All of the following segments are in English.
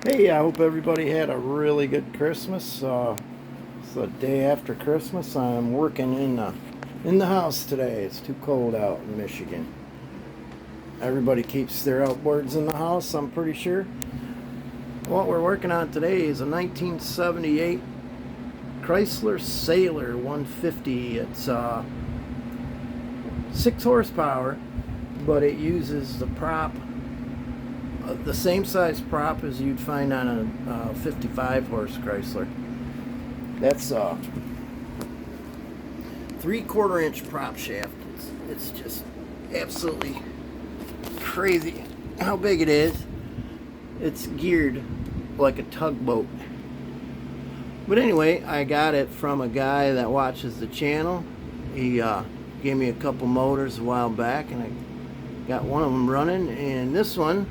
Hey, I hope everybody had a really good Christmas. It's the day after Christmas. I'm working in the house today. It's too cold out in Michigan. Everybody keeps their outboards in the house, I'm pretty sure. What we're working on today is a 1978 Chrysler Sailor 150. It's 6 horsepower, but it uses the prop, the same size prop as you'd find on a 55 horse Chrysler. That's 3/4 inch prop shaft. It's just absolutely crazy how big it is. It's geared like a tugboat. But anyway, I got it from a guy that watches the channel. He gave me a couple motors a while back, and I got one of them running. And this one,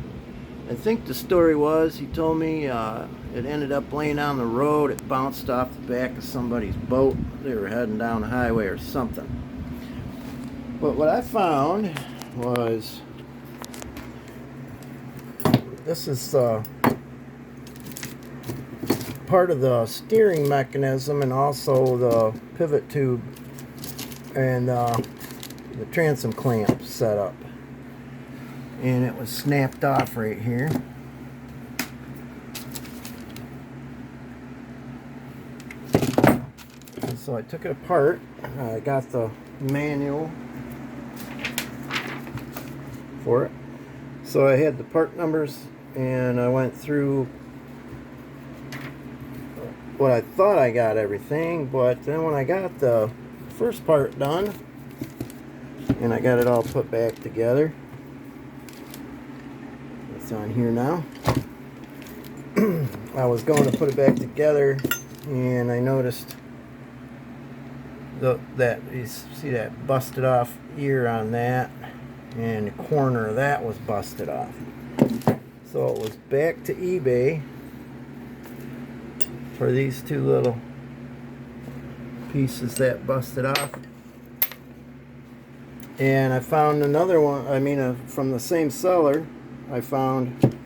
I think the story was, he told me it ended up laying on the road. It bounced off the back of somebody's boat. They were heading down the highway or something. But what I found was, this is part of the steering mechanism and also the pivot tube and the transom clamp setup. And it was snapped off right here. And so I took it apart. I got the manual for it. So I had the part numbers, and I went through what I thought I got everything, but then when I got the first part done and I got it all put back together, it's on here now. I was going to put it back together, and I noticed that you see that busted off ear on that, and the corner of that was busted off. So it was back to eBay for these two little pieces that busted off. And I found another one, from the same seller. I found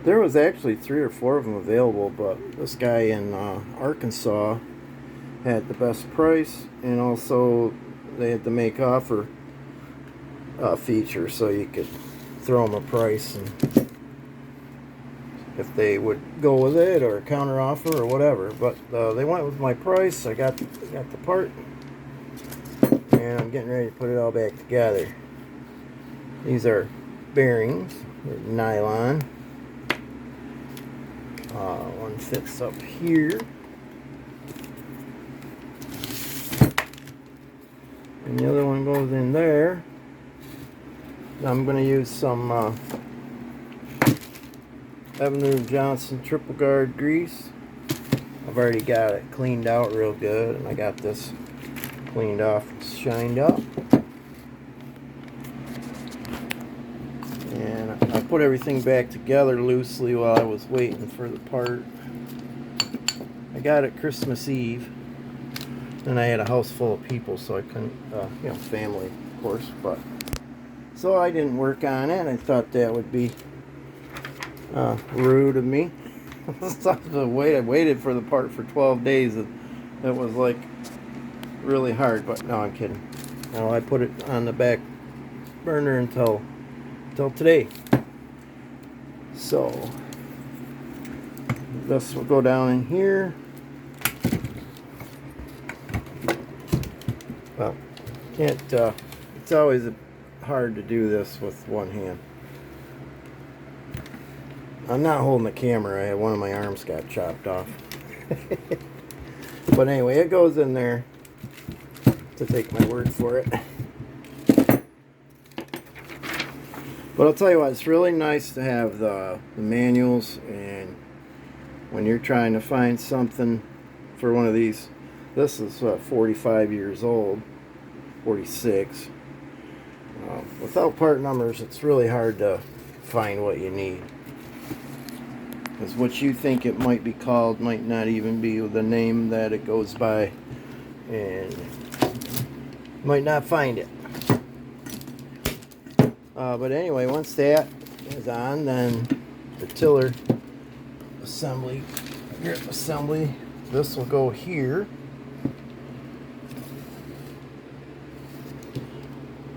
there was actually 3 or 4 of them available, but this guy in Arkansas had the best price, and also they had the make offer feature, so you could throw them a price, and if they would go with it or counter offer or whatever. But they went with my price. I got the part, and I'm getting ready to put it all back together. These are bearings. They're nylon. One fits up here, and the other one goes in there. I'm going to use some Avenue Johnson triple guard grease. I've already got it cleaned out real good, and I got this cleaned off and shined up. And I put everything back together loosely while I was waiting for the part. I got it Christmas Eve, and I had a house full of people, so I couldn't, family, of course, but so I didn't work on it. I thought that would be rude of me. I waited for the part for 12 days. It was like really hard, but no, I'm kidding. No, I put it on the back burner until today. So this will go down in here. Well, can't. It's always hard to do this with one hand. I'm not holding the camera. One of my arms got chopped off. But anyway, it goes in there, to take my word for it. But I'll tell you what, it's really nice to have the manuals, and when you're trying to find something for one of these, this is 45 years old, 46. Without part numbers, it's really hard to find what you need. Because what you think it might be called might not even be the name that it goes by, and you might not find it. But anyway, once that is on, then the tiller assembly, grip assembly. This will go here.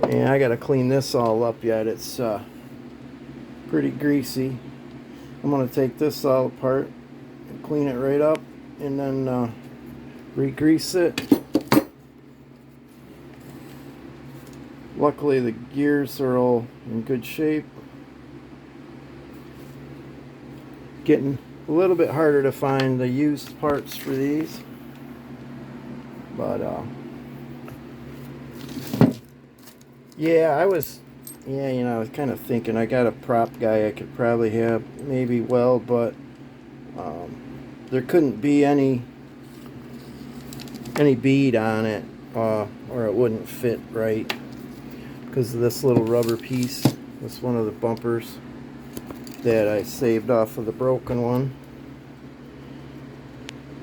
And I gotta clean this all up yet. It's pretty greasy. I'm gonna take this all apart and clean it right up, and then re-grease it. Luckily the gears are all in good shape. Getting a little bit harder to find the used parts for these, but yeah, I was kind of thinking I got a prop guy I could probably have maybe weld, but there couldn't be any bead on it, or it wouldn't fit right because of this little rubber piece. That's one of the bumpers that I saved off of the broken one.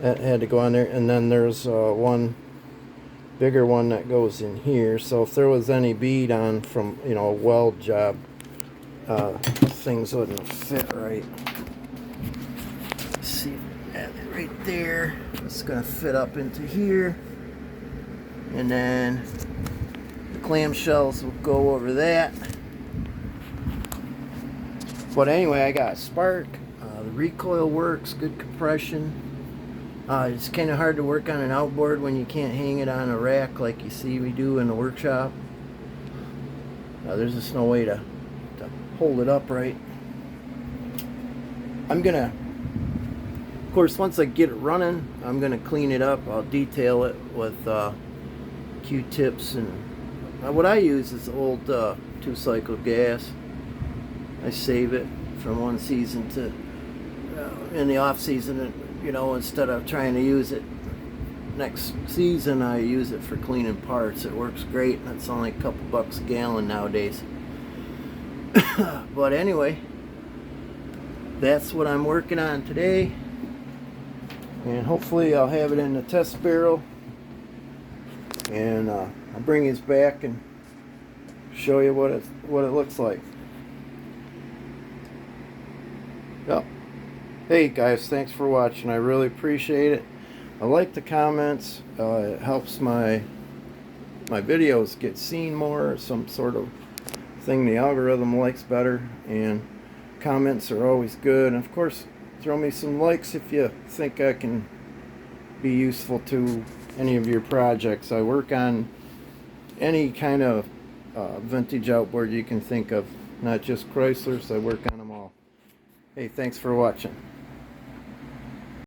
That had to go on there, and then there's one bigger one that goes in here. So if there was any bead on from a weld job, things wouldn't fit right. Let's see, right there. It's gonna fit up into here, and then the clamshells will go over that. But anyway, I got a spark. The recoil works, good compression. It's kind of hard to work on an outboard when you can't hang it on a rack like you see we do in the workshop. There's just no way to hold it up right. I'm gonna, of course, once I get it running, I'm gonna clean it up. I'll detail it with Q-tips, and what I use is old 2-cycle gas. I save it from one season to in the off season. Instead of trying to use it next season, I use it for cleaning parts. It works great, and it's only a couple bucks a gallon nowadays. But anyway, that's what I'm working on today, and hopefully I'll have it in the test barrel, and I'll bring his back and show you what it looks like. Yep. Hey guys, thanks for watching. I really appreciate it. I like the comments. It helps my videos get seen more, some sort of thing the algorithm likes better, and comments are always good. And of course, throw me some likes if you think I can be useful to any of your projects. I work on any kind of vintage outboard you can think of, not just Chryslers. I work on them all. Hey, thanks for watching.